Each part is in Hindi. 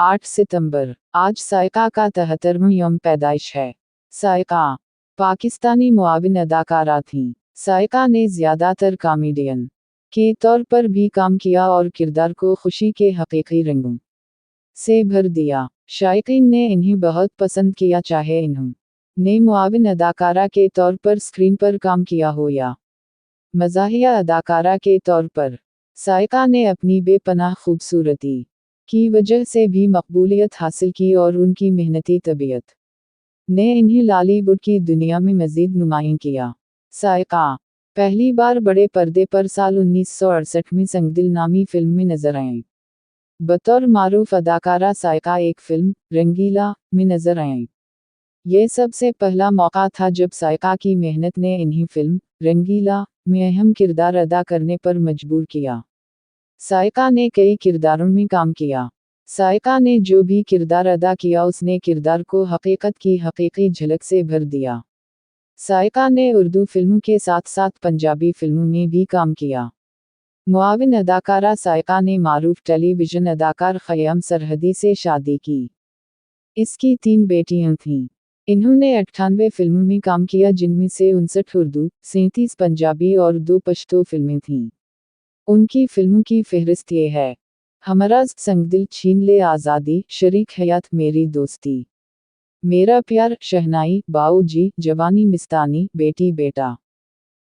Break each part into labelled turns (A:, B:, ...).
A: 8 सितंबर। आज सायका का 73वां यौम पैदाइश है। सायका पाकिस्तानी मुआविन अदाकारा थीं। सायका ने ज़्यादातर कॉमेडियन के तौर पर भी काम किया और किरदार को खुशी के हकीकी रंगों से भर दिया। शायकीन ने इन्हें बहुत पसंद किया, चाहे इन्होंने मुआविन अदाकारा के तौर पर स्क्रीन पर काम किया हो या मज़ाहिया अदाकारा के तौर पर। सायका ने अपनी बेपनाह खूबसूरती की वजह से भी मकबूलियत हासिल की और उनकी मेहनती तबीयत ने इन्हें बॉलीवुड की दुनिया में मज़ीद नुमायां किया। सायका पहली बार बड़े पर्दे पर साल 1968 में संगदिल नामी फिल्म में नजर आईं। बतौर मारूफ अदाकारा सायका एक फिल्म रंगीला में नजर आईं। ये सबसे पहला मौका था जब सायका की मेहनत ने इन्हें फिल्म रंगीला में अहम किरदार अदा करने पर मजबूर किया। सायका ने कई किरदारों में काम किया। सायका ने जो भी किरदार अदा किया उसने किरदार को हकीकत की हकीकी झलक से भर दिया। सायका ने उर्दू फिल्मों के साथ साथ पंजाबी फिल्मों में भी काम किया। मुआविन अदाकारा सायका ने मारूफ टेलीविज़न अदाकार ख़याम सरहदी से शादी की। इसकी 3 बेटियां थीं। इन्होंने 98 फिल्मों में काम किया, जिनमें से 59 उर्दू, 37 पंजाबी और 2 पश्तो फिल्में थीं। उनकी फिल्मों की फहरिस्त ये है: हमराज़, संगदिल, छीन ले आज़ादी, शरीक हयात, मेरी दोस्ती, मेरा प्यार, शहनाई, बाऊजी, जवानी मिस्तानी, बेटी बेटा,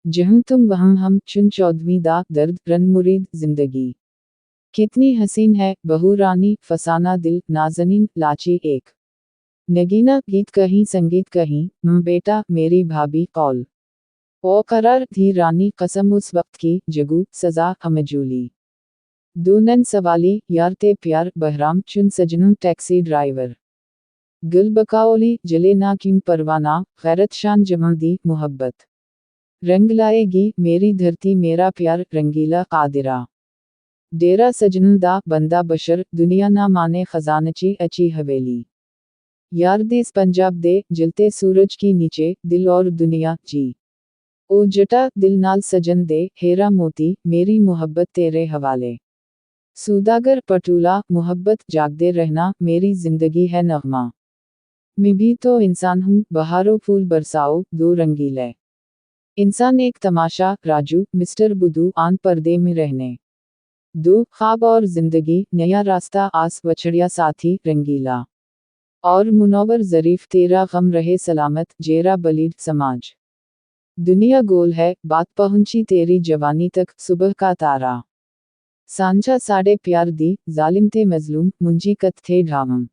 A: जहाँ तुम वहाँ हम, चुन चौदवी दा, दर्द, रन मुरीद, जिंदगी कितनी हसीन है, बहू रानी, फसाना दिल, नाज़नीन, लाची एक, नगीना, गीत कहीं संगीत कहीं, बेटा, मेरी भाभी, कौल ओ करार, धी रानी, कसम उस वक्त की, जगू, सजा, हमजूली, दूनन सवाली, यार ते प्यार, बहराम, चुन सजनों, टैक्सी ड्राइवर, गुल बकाओली, जले ना किम परवाना, गैरत शान जमादी, मोहब्बत रंग लाएगी, मेरी धरती मेरा प्यार, रंगीला, कादिरा, डेरा सजनों दा, बंदा बशर, दुनिया ना माने खजानची, अच्छी हवेली, यार देस पंजाब दे, जलते सूरज की नीचे, दिल और दुनिया, जी ओ जटा, दिल नाल सजन दे, हेरा मोती, मेरी मोहब्बत तेरे हवाले, सूदागर पटूला, मोहब्बत जागदे रहना, मेरी जिंदगी है नगमा, मैं भी तो इंसान हूँ, बहारों फूल बरसाओ, दो रंगीले इंसान एक तमाशा, राजू, मिस्टर बुद्धू, आन पर्दे में रहने दो, ख्वाब और जिंदगी, नया रास्ता, आस वछड़िया साथी, रंगीला और मुनव्वर ज़रीफ, तेरा गम रहे सलामत, जेरा बलीड, समाज, दुनिया गोल है, बात पहुंची तेरी जवानी तक, सुबह का तारा, सांझा साड़े प्यार दी, जालिम ते मजलूम, मुंजी कत थे ढावम,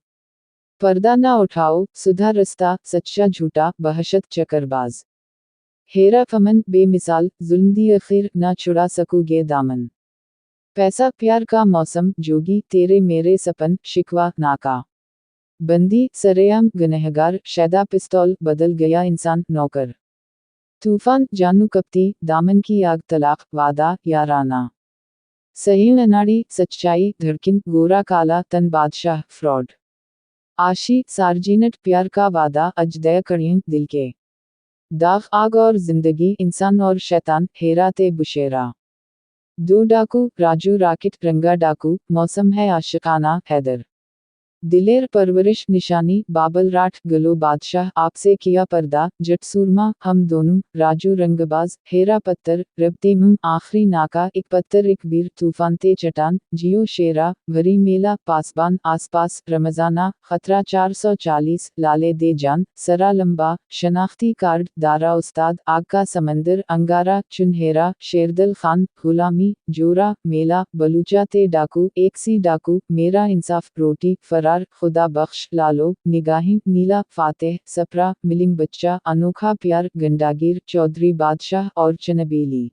A: पर्दा ना उठाओ, सुधा रस्ता, सच्चा झूठा, बहशत चकरबाज, हेरा फमन, बेमिसाल, जुल्म दी अखीर, ना छुड़ा सकूगे दामन, पैसा प्यार का मौसम, जोगी, तेरे मेरे सपन, शिकवा, नाका बंदी, सरेआम, गुनहगार, शैदा, पिस्तौल, बदल गया इंसान, नौकर, तूफान, जानू कपती, दामन की आग, तलाक, वादा, याराना, सही अनाड़ी, सच्चाई, धड़किन, गोरा काला, तन बादशाह, फ्रॉड, आशी, सार्जिनट, प्यार का वादा, अजदय कड़ियों, दिल के दाग, आग और जिंदगी, इंसान और शैतान, हेरा ते बुशेरा, दो डाकू, राजू राकेट, रंगा डाकू, मौसम है आशिकाना, हैदर, दिलेर परवरिश, निशानी, बाबल राठ, गलो बादशाह, आपसे किया पर्दा, जट सूरमा, हम दोनों, राजू रंगबाज, हेरा पत्थर, रबते मुंह, आखरी नाका, एक पत्थर, एक वीर, तूफान ते चटान, जियो शेरा, वरी मेला, पासबान, आसपास, रमजाना, खतरा 440, लाले दे जान, सरा लंबा, शनाख्ती कार्ड, दारा उस्ताद, आग का समंदर, अंगारा, चुनहेरा, शेरदल खान, गुलामी, जोरा, मेला, बलूचा ते डाकू, एक सी डाकू, मेरा इंसाफ, रोटी, फरार, खुदा बख्श, लालो, निगाहें, नीला, फातेह, सपरा, मिलिंग बच्चा, अनोखा प्यार, गंडागीर, चौधरी बादशाह और चनबेली।